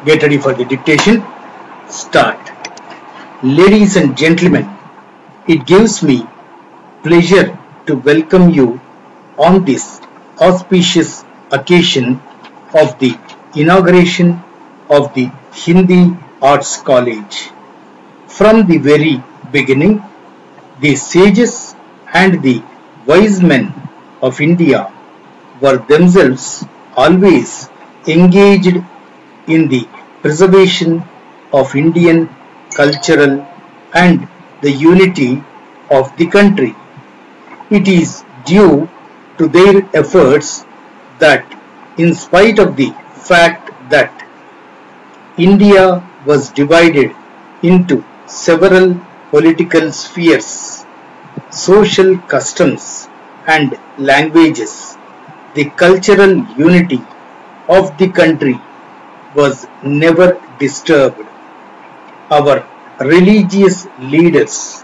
Get ready for the dictation. Start. Ladies and gentlemen, it gives me pleasure to welcome you on this auspicious occasion of the inauguration of the Hindi Arts College. From the very beginning, the sages and the wise men of India were themselves always engaged in the preservation of Indian cultural and the unity of the country. It is due to their efforts that, in spite of the fact that India was divided into several political spheres, social customs, and languages, the cultural unity of the country was never disturbed. Our religious leaders,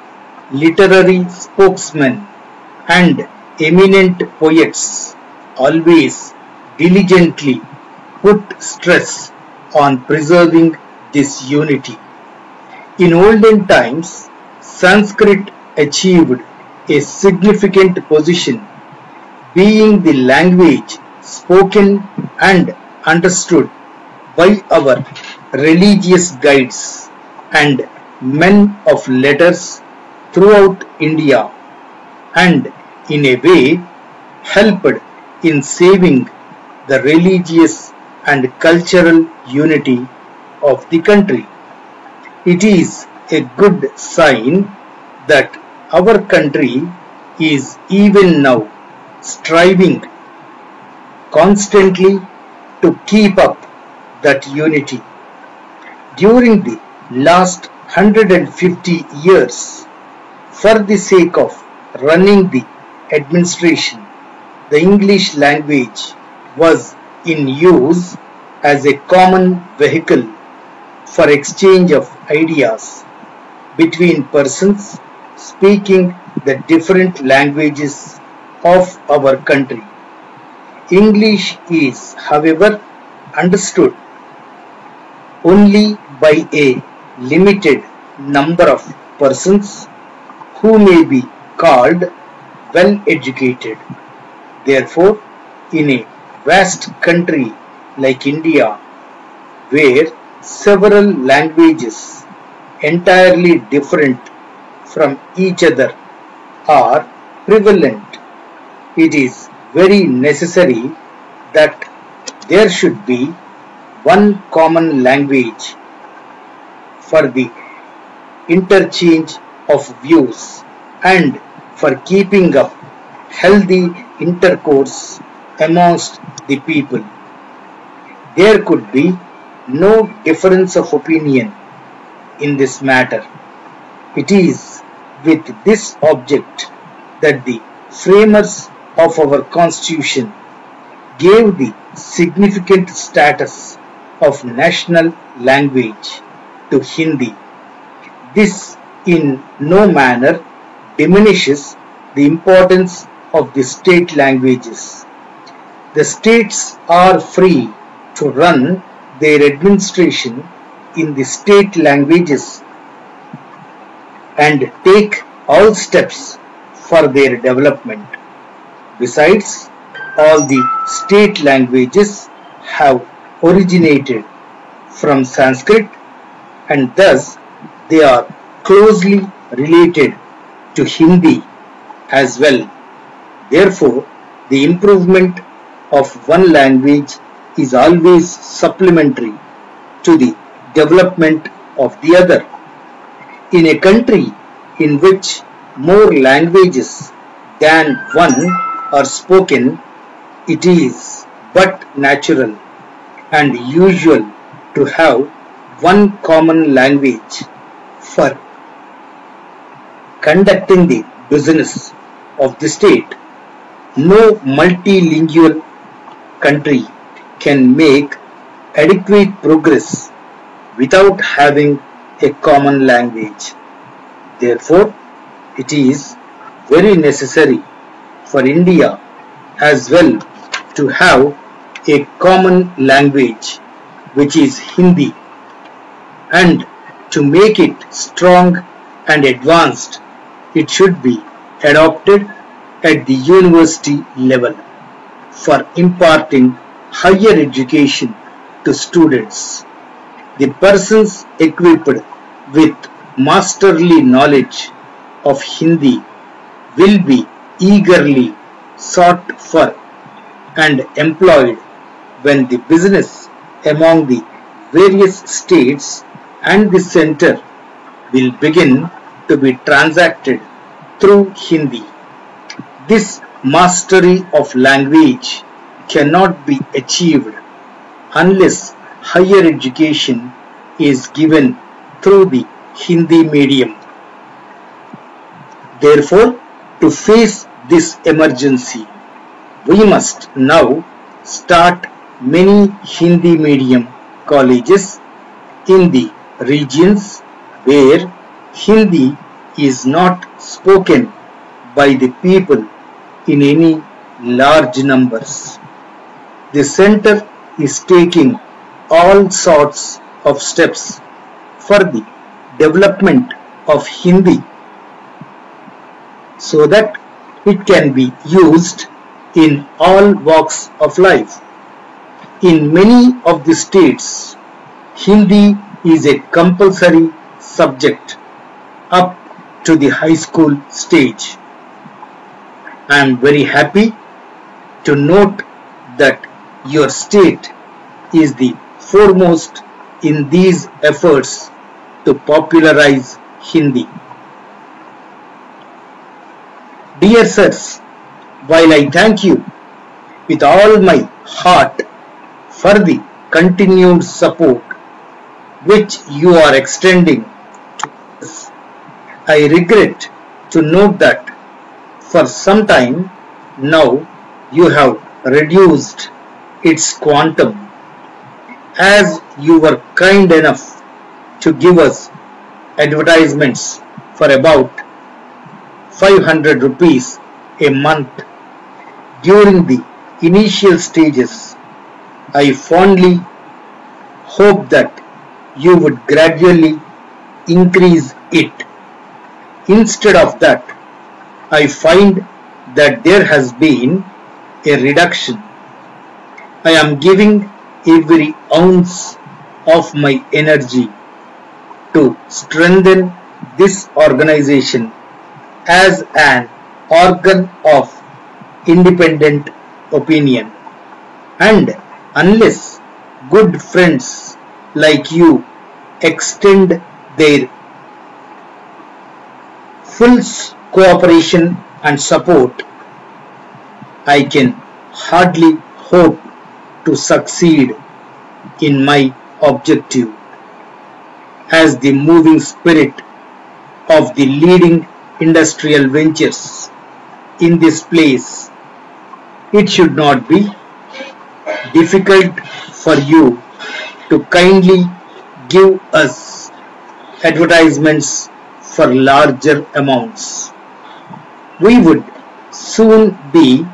literary spokesmen, and eminent poets always diligently put stress on preserving this unity. In olden times, Sanskrit achieved a significant position, being the language spoken and understood by our religious guides and men of letters throughout India, and in a way helped in saving the religious and cultural unity of the country. It is a good sign that our country is even now striving constantly to keep up that unity. During the last 150 years, for the sake of running the administration, the English language was in use as a common vehicle for exchange of ideas between persons speaking the different languages of our country. English is, however, understood only by a limited number of persons who may be called well educated. Therefore, in a vast country like India, where several languages entirely different from each other are prevalent, it is very necessary that there should be one common language for the interchange of views and for keeping up healthy intercourse amongst the people. There could be no difference of opinion in this matter. It is with this object that the framers of our constitution gave the significant status of national language to Hindi. This in no manner diminishes the importance of the state languages. The states are free to run their administration in the state languages and take all steps for their development. Besides, all the state languages have originated from Sanskrit, and thus they are closely related to Hindi as well. Therefore, the improvement of one language is always supplementary to the development of the other. In a country in which more languages than one are spoken, it is but natural and usual to have one common language for conducting the business of the state. No multilingual country can make adequate progress without having a common language. Therefore, it is very necessary for India as well to have a common language which is Hindi, and to make it strong and advanced, it should be adopted at the university level for imparting higher education to students. The persons equipped with masterly knowledge of Hindi will be eagerly sought for and employed when the business among the various states and the center will begin to be transacted through Hindi. This mastery of language cannot be achieved unless higher education is given through the Hindi medium. Therefore, to face this emergency, we must now start many Hindi medium colleges in the regions where Hindi is not spoken by the people in any large numbers. The center is taking all sorts of steps for the development of Hindi so that it can be used in all walks of life. In many of the states, Hindi is a compulsory subject up to the high school stage. I am very happy to note that your state is the foremost in these efforts to popularize Hindi. Dear sirs, while I thank you with all my heart for the continued support which you are extending to us, I regret to note that for some time now you have reduced its quantum, as you were kind enough to give us advertisements for about 500 rupees a month during the initial stages. I fondly hope that you would gradually increase it. Instead of that, I find that there has been a reduction. I am giving every ounce of my energy to strengthen this organization as an organ of independent opinion, and unless good friends like you extend their full cooperation and support, I can hardly hope to succeed in my objective. As the moving spirit of the leading industrial ventures in this place, it should not be difficult for you to kindly give us advertisements for larger amounts. We would soon be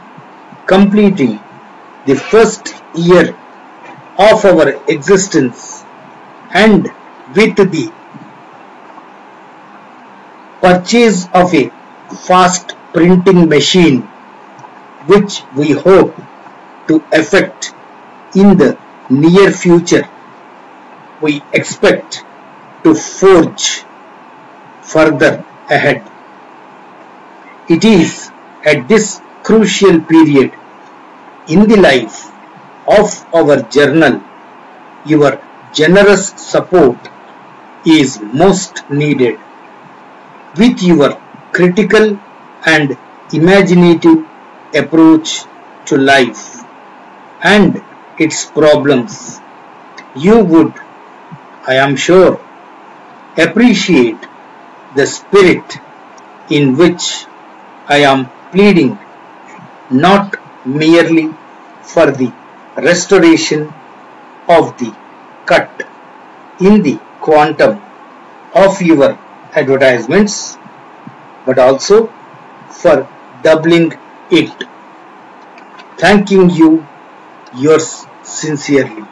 completing the first year of our existence, and with the purchase of a fast printing machine, which we hope to effect in the near future, we expect to forge further ahead. It is at this crucial period in the life of our journal your generous support is most needed. With your critical and imaginative approach to life and its problems, you would, I am sure, appreciate the spirit in which I am pleading, not merely for the restoration of the cut in the quantum of your advertisements, but also for doubling it. Thanking you, yours sincerely.